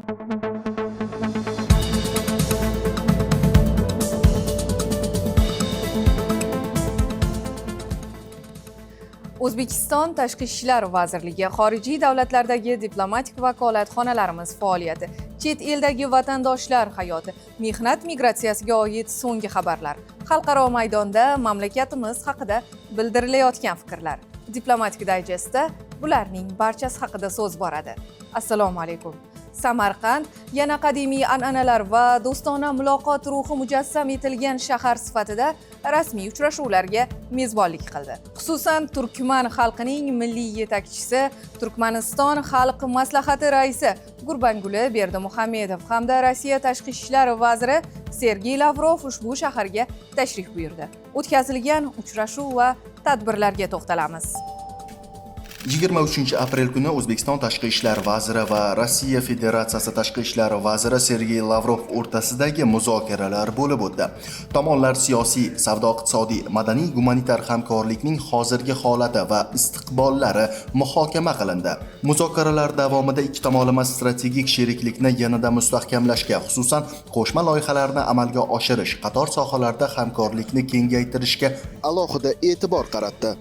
O'zbekiston Tashqi ishlar vazirligi xorijiy davlatlardagi diplomatik vakolatxonalarimiz faoliyati, chet eldagi vatandoshlar hayoti, mehnat migratsiyasiga oid so'nggi xabarlar, xalqaro maydonda mamlakatimiz haqida bildirilayotgan fikrlar. Diplomatik dayjestda bularning barchasi haqida so'z boradi. Assalomu alaykum. Samarqand yana qadimiy an'analar va do'stona muloqot ruhi mujassam etilgan shahar sifatida rasmiy uchrashuvlarga mezbonlik qildi. Xususan, Turkman xalqining milliy yetakchisi, Turkmaniston xalq maslahati raisi Gurbanguli Berdimuhamedov hamda Rossiya tashqi ishlar vaziri Sergey Lavrov ushbu shaharga tashrif buyurdi. O'tkazilgan uchrashuv va tadbirlarga to'xtalamiz. 23 aprel kuni O'zbekiston Tashqi ishlar vaziri va Rossiya Federatsiyasi Tashqi ishlar vaziri Sergey Lavrov o'rtasidagi muzokaralar bo'lib o'tdi. Tomonlar siyosiy, savdo-iqtisodiy, madaniy-gumanitar hamkorlikning hozirgi holati va istiqbollari muhokama qilindi. Muzokaralar davomida ikki tomonlama strategik sheriklikni yanada mustahkamlashga, xususan qo'shma loyihalarni amalga oshirish, qator sohalarda hamkorlikni kengaytirishga alohida e'tibor qaratdi.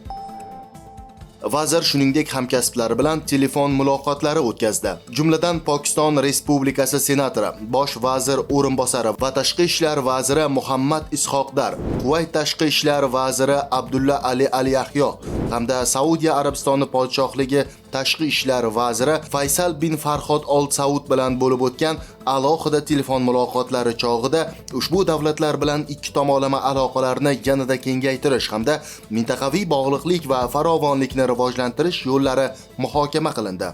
Vazir shuningdek hamkasblari bilan telefon muloqotlari o'tkazdi. Jumladan Pokiston Respublikasi senatori, bosh vazir o'rinbosari va tashqi ishlar vaziri Muhammad Ishoqdar, Kuvayt tashqi ishlar vaziri Abdulla Ali Al-Yahyo hamda Saudiya Arabistoni podshohligi tashqi ishlar vaziri Faysal bin Farhod Al Saud bilan bo'lib o'tgan alohida telefon muloqotlari chog'ida ushbu davlatlar bilan ikki tomonlama aloqalarni yanada kengaytirish hamda mintaqaviy bog'liqlik va farovonlikni rivojlantirish yo'llari muhokama qilindi.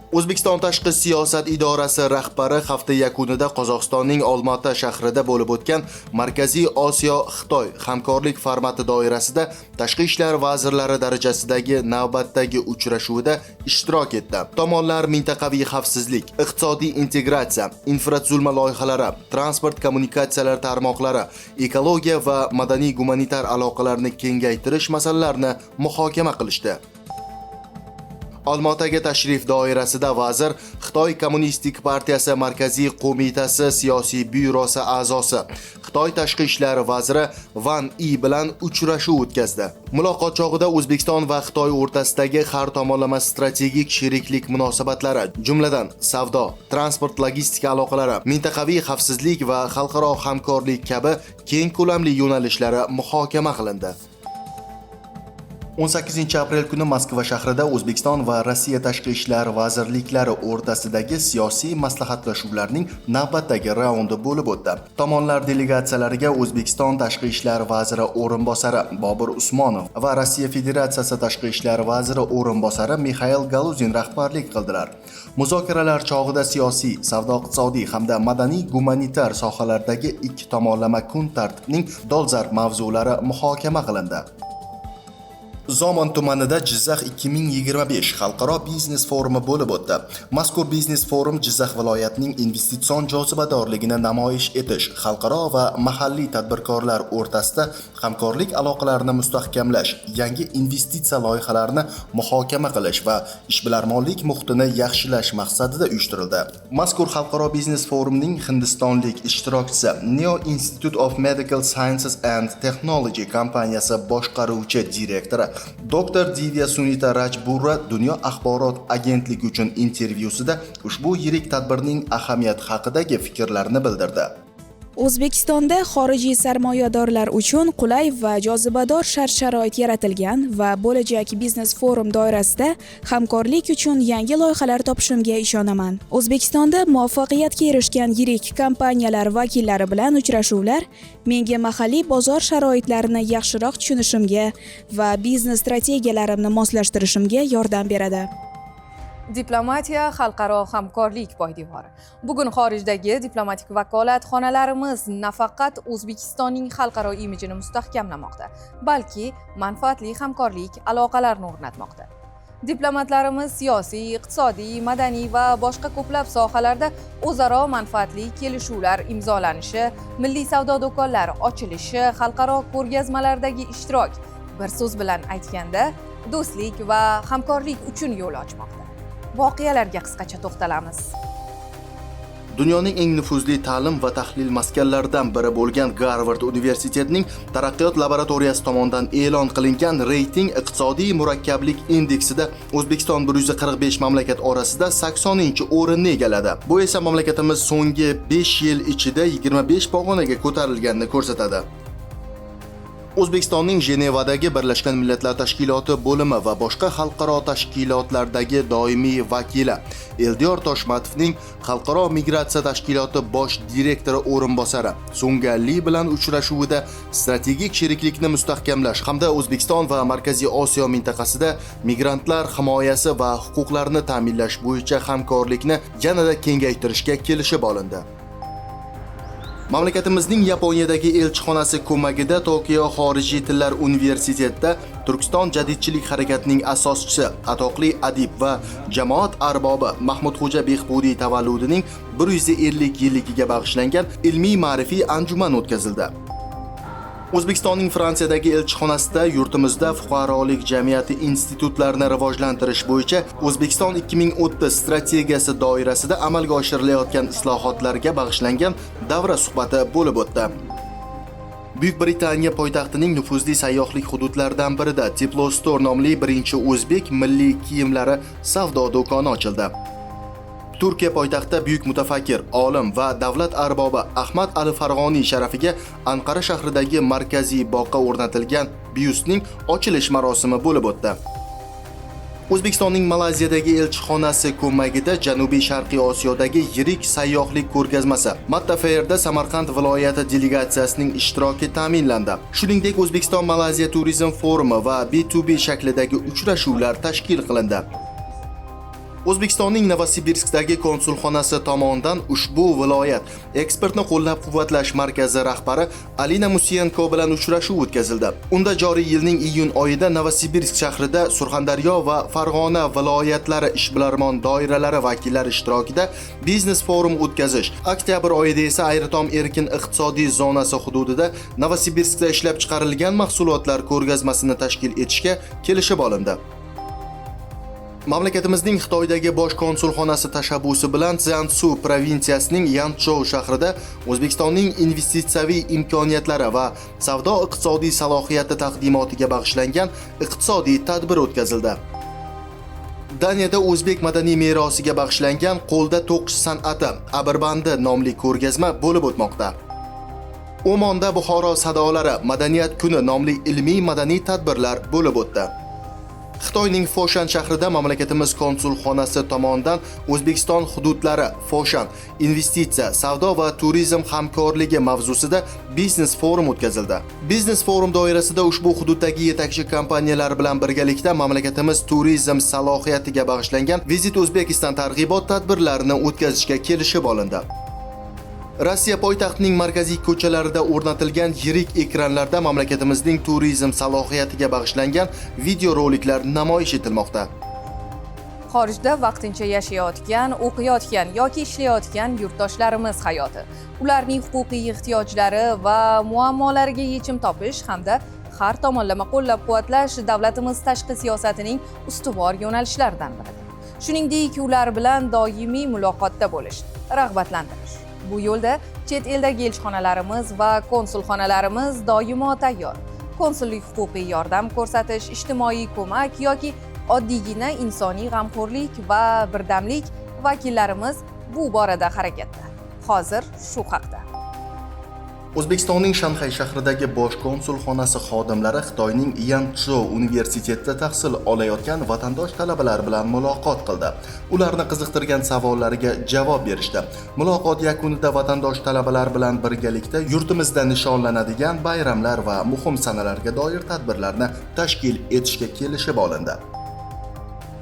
O'zbekiston tashqi siyosat idorasi rahbari hafta yakunida Qozog'istonning Olmaota shahrida bo'lib o'tgan Markaziy Osiyo Xitoy hamkorlik formati doirasida tashqi ishlar vazirlari darajasidagi navbatdagi uchrashuvida ishtirok etdi. Tomonlar mintaqaviy xavfsizlik, iqtisodiy integratsiya, infratuzilma loyihalari, transport kommunikatsiyalar tarmoqlari, ekologiya va madaniy-gumanitar aloqalarni kengaytirish masalalarini muhokama qilishdi. Olmaotaga tashrif doirasida vazir Xitoy Kommunistik partiyasi Markaziy qo'mitasi siyosiy byurosi a'zosi, Xitoy tashqi ishlar vaziri Van Yi bilan uchrashuv o'tkazdi. Muloqot chog'ida O'zbekiston va Xitoy o'rtasidagi har tomonlama strategik sheriklik munosabatlari, jumladan savdo, transport, logistika aloqalari, mintaqaviy xavfsizlik va xalqaro hamkorlik kabi keng ko'lamli yo'nalishlari muhokama qilindi. 18 aprel kuni Moskva shahrida O'zbekiston va Rossiya tashqi ishlar vazirliklari o'rtasidagi siyosiy maslahatlashuvlarning navbatdagi raundi bo'lib o'tdi. Tomonlar delegatsiyalariga O'zbekiston tashqi ishlar vaziri o'rinbosari Bobur Usmonov va Rossiya Federatsiyasi tashqi ishlar vaziri o'rinbosari Mikhail Galuzin rahbarlik qildilar. Muzokaralar chog'ida siyosiy, savdo-iqtisodiy hamda madaniy-gumanitar sohalardagi ikki tomonlama kun tartibining dolzarb mavzulari muhokama qilindi. Zomon tumanida Jizzax 2025 xalqaro biznes forumi bo'lib o'tdi. Mazkur biznes forum Jizzax viloyatining investitsion jozibadorligini namoyish etish, xalqaro va mahalliy tadbirkorlar o'rtasida hamkorlik aloqalarini mustahkamlash, yangi investitsiya loyihalarini muhokama qilish va ishbilarmonlik muhitini yaxshilash maqsadida uyushtirildi. Mazkur xalqaro biznes forumining hindistonlik ishtirokchisi Neo Institute of Medical Sciences and Technology kompaniyasi boshqaruvchi direktori Dr. Divya Sunita Rajbura Dunyo axborot agentligi uchun intervyusida ushbu yirik tadbirning ahamiyati haqidagi fikrlarini bildirdi. O'zbekistonda xorijiy sarmoyadorlar uchun qulay va jozibador shart-sharoit yaratilgan va bo'lajak biznes forum doirasida hamkorlik uchun yangi loyihalar topishimga ishonaman. O'zbekistonda muvaffaqiyatga erishgan yirik kompaniyalar vakillari bilan uchrashuvlar menga mahalliy bozor sharoitlarini yaxshiroq tushunishimga va biznes strategiyalarimni moslashtirishimga yordam beradi. Diplomatiya xalqaro hamkorlik poydevori. Bugun xorijdagi diplomatik vakolatxonalarimiz nafaqat O'zbekistonning xalqaro imijini mustahkamlamoqda, balki manfaatli hamkorlik aloqalarini o'rnatmoqda. Diplomatlarimiz siyosiy, iqtisodiy, madaniy va boshqa ko'plab sohalarda o'zaro manfaatli kelishuvlar imzolanishi, milliy savdo do'konlari ochilishi, xalqaro ko'rgazmalardagi ishtirok, bir so'z bilan aytganda, do'stlik va hamkorlik uchun yo'l ochmoqda. Voqealarga qisqacha to'xtalamiz. Dunyoning eng nufuzli ta'lim va tahlil maskanlaridan biri bo'lgan Garvard universitetining taraqqiyot laboratoriyasi tomonidan e'lon qilingan reyting iqtisodiy murakkablik indeksida O'zbekiston 145 mamlakat orasida 80-o'rinni egalladi. Bu esa mamlakatimiz so'nggi 5 yil ichida 25 pog'onaga ko'tarilganini ko'rsatadi. O'zbekistonning Jenevadagi Birlashgan Millatlar Tashkiloti bo'limi va boshqa xalqaro tashkilotlardagi doimiy vakili Eldiyor Toshmatovning Xalqaro migratsiya tashkiloti bosh direktori o'rinbosari Sungali bilan uchrashuvida strategik sheriklikni mustahkamlash hamda O'zbekiston va Markaziy Osiyo mintaqasida migrantlar himoyasi va huquqlarini ta'minlash bo'yicha hamkorlikni yanada kengaytirishga kelishib olindi. Mamlakatimizning Yaponiyadagi elchixonasi ko'magida Tokio xorijiy tillar universitetida Turkiston jadidchilik harakatining asoschisi, atoqli adib va jamoat arbobi Mahmudxo'ja Behbudiy tavalludining 150 yilligiga bag'ishlangan ilmiy-ma'rifiy anjuman o'tkazildi. O'zbekistonning Fransiyadagi elchixonasida yurtimizda fuqarolik jamiyati institutlarini rivojlantirish bo'yicha O'zbekiston 2030 strategiyasi doirasida amalga oshirilayotgan islohotlarga bag'ishlangan davra suhbati bo'lib o'tdi. Buyuk Britaniya poytaxtining nufuzli sayyohlik hududlaridan birida Tiplo Store nomli birinchi o'zbek milliy kiyimlari savdo do'koni ochildi. Turkiya poytaxti buyuk mutafakkir, olim va davlat arbobi Ahmad al-Farg'oniy sharafiga Anqara shahridagi markaziy boqqa o'rnatilgan byustning ochilish marosimi bo'lib o'tdi. O'zbekistonning Malayziyadagi elchixonasi ko'magida Janubiy Sharqiy Osiyodagi yirik sayyohlik ko'rgazmasi Matta Fairda Samarqand viloyati delegatsiyasining ishtiroki ta'minlandi. Shuningdek, O'zbekiston Malayziya turizm forumi va B2B shaklidagi uchrashuvlar tashkil qilindi. O'zbekistonning Novosibirskdagi konsulxonasi tomonidan ushbu viloyat eksportni qo'llab-quvvatlash markazi rahbari Alina Musiyenko bilan uchrashuv o'tkazildi. Unda joriy yilning iyun oyida Novosibirsk shahrida Surxondaryo va Farg'ona viloyatlari ishbilarmon doiralari vakillari ishtirokida biznes forum o'tkazish, oktyabr oyida esa Ayritom erkin iqtisodiy zonasi hududida Novosibirskda ishlab chiqarilgan mahsulotlar ko'rgazmasini tashkil etishga kelishib olindi. Mamlakatimizning Xitoydagi bosh konsulxonasi tashabbusi bilan Jiangsu provinsiyasining Yanchou shahrida O'zbekistonning investitsiyaviy imkoniyatlari va savdo-iqtisodiy salohiyati taqdimotiga bag'ishlangan iqtisodiy tadbir o'tkazildi. Daniyada o'zbek madaniy merosiga bag'ishlangan qo'lda to'qish san'ati Abirbandi nomli ko'rgazma bo'lib o'tmoqda. Omonda Buxoro sadolari madaniyat kuni nomli ilmiy madaniy tadbirlar bo'lib o'tdi. Xitoyning Foshan shahrida mamlakatimiz konsulxonasi tomonidan O'zbekiston hududlari Foshan investitsiya, savdo va turizm hamkorligi mavzusida biznes forum o'tkazildi. Biznes forum doirasida ushbu hududdagi yetakchi kompaniyalar bilan birgalikda mamlakatimiz turizm salohiyatiga bag'ishlangan Visit Uzbekistan targ'ibot tadbirlarini o'tkazishga kelishib olindi. Rossiya poytaxtining markaziy ko'chalarida o'rnatilgan yirik ekranlarda mamlakatimizning turizm salohiyatiga bag'ishlangan videoroliklar namoyish etilmoqda. Xorijda vaqtincha yashayotgan, o'qiyotgan yoki ishlayotgan yurtdoshlarimiz hayoti, ularning huquqiy ehtiyojlari va muammolariga yechim topish hamda har tomonlama qo'llab-quvvatlash davlatimiz tashqi siyosatining ustuvor yo'nalishlaridan biridir. Shuningdek, ular bilan doimiy muloqotda bo'lish, rag'batlantirish. Bu yo'lda chet eldagi elchixonalarimiz va konsulxonalarimiz doimo tayyor. Konsullik huquqiy yordam ko'rsatish, ijtimoiy ko'mak yoki oddiygina insoniy g'amxo'rlik va birdamlik vakillarimiz bu borada harakatda. Hozir shu haqda. O'zbekistonning Shanxay shahridagi bosh konsulxonasi xodimlari Xitoyning Yanchou universitetida tahsil olayotgan vatandosh talabalar bilan muloqot qildi. Ularni qiziqtirgan savollariga javob berishdi. Muloqot yakunida vatandosh talabalar bilan birgalikda yurtimizda nishonlanadigan bayramlar va muhim sanalarga doir tadbirlarni tashkil etishga kelishib olindi.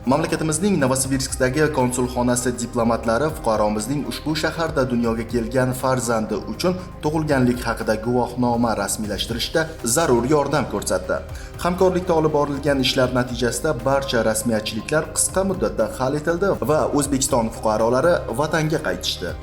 Mamlakatimizning Novosibirskdagi konsulxonasi diplomatlari fuqaromizning ushbu shaharda dunyoga kelgan farzandi uchun tug'ilganlik haqida guvohnoma rasmiylashtirishda zarur yordam ko'rsatdi. Hamkorlikda olib borilgan ishlar natijasida barcha rasmiyatchiliklar qisqa muddatda hal etildi va O'zbekiston fuqarolari vatanga qaytishdi.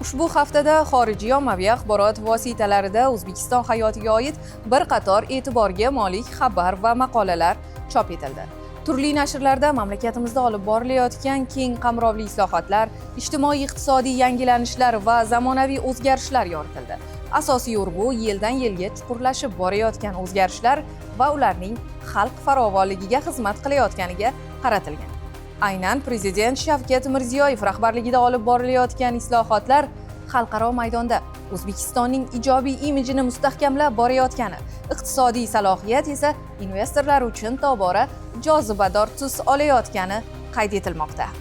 Ushbu haftada xorijiy ommaviy axborot vositalarida O'zbekiston hayotiga oid bir qator e'tiborga molik xabar va maqolalar chop etildi. Turli nashrlarda mamlakatimizda olib borilayotgan keng qamrovli islohotlar, ijtimoiy-iqtisodiy yangilanishlar va zamonaviy o'zgarishlar yoritildi. Asosiy urg'u yildan yilga chuqurlashib borayotgan o'zgarishlar va ularning xalq farovonligiga xizmat qilayotganiga qaratilgan. Aynan Prezident Shavkat Mirziyoyev rahbarligida olib borilayotgan islohotlar xalqaro maydonda O'zbekistonning ijobiy imijini mustahkamlab borayotgani, iqtisodiy salohiyat esa investorlar uchun tobora jozibador tus olayotgani qayd etilmoqda.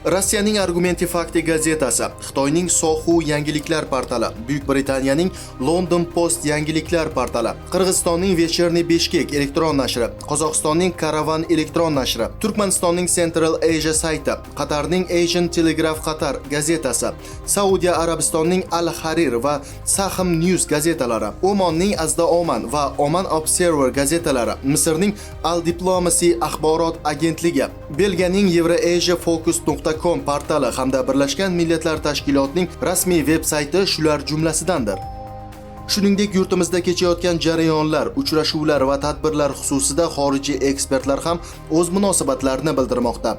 Rossiyaning Argumenti Fakti gazetasi, Xitoyning Sohu yangiliklar portali, Buyuk Britaniyaning London Post yangiliklar portali, Qirg'izistonning Вечерний Bishkek elektron nashri, Qozog'istonning Karavan elektron nashri, Turkmanistonning Central Asia sayti, Qatarning Asian Telegraph Qatar gazetasi, Saudiya Arabistonining Al Harir va Sahm News gazetalari, Omonning Azda Oman va Oman Observer gazetalari, Misrning Al Diplomacy axborot agentligi, Belgiyaning Eurasia Focus.com portali hamda Birlashgan Millatlar Tashkilotining rasmiy veb-sayti shular jumlasidandir. Shuningdek, yurtimizda kechayotgan jarayonlar, uchrashuvlar va tadbirlar xususida xorijiy ekspertlar ham o'z munosabatlarini bildirmoqda.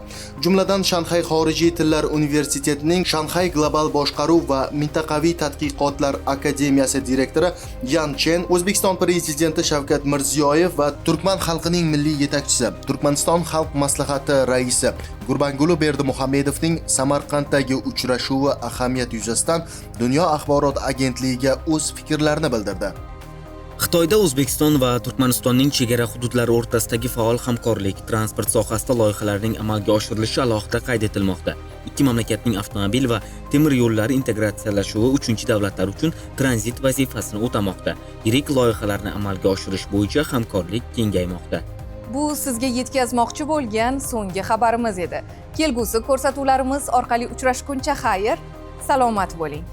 Jumladan, Shanxay xorijiy tillar universitetining Shanxay global boshqaruv va mintaqaviy tadqiqotlar akademiyasi direktori Yan Chen, O'zbekiston prezidenti Shavkat Mirziyoyev va turkman xalqining milliy yetakchisi, Turkmaniston xalq maslahati raisi Gurbanguli Berdimuhamedovning Samarqanddagi uchrashuvi ahamiyati yuzasidan Dunyo axborot agentligiga o'z fikrlarini bildirdi. Xitoyda O'zbekiston va Turkmanistonning chegara hududlari o'rtasidagi faol hamkorlik, transport sohasida loyihalarning amalga oshirilishi alohida qayd etilmoqda. Ikki mamlakatning avtomobil va temir yo'llari integratsiyalashuvi uchinchi davlatlar uchun tranzit vazifasini o'tamoqda. Yirik loyihalarni amalga oshirish bo'yicha hamkorlik kengaymoqda. Bu sizga yetkazmoqchi bo'lgan so'nggi xabarimiz edi. Kelgusi ko'rsatuvlarimiz orqali uchrashguncha xayr, salomat bo'ling.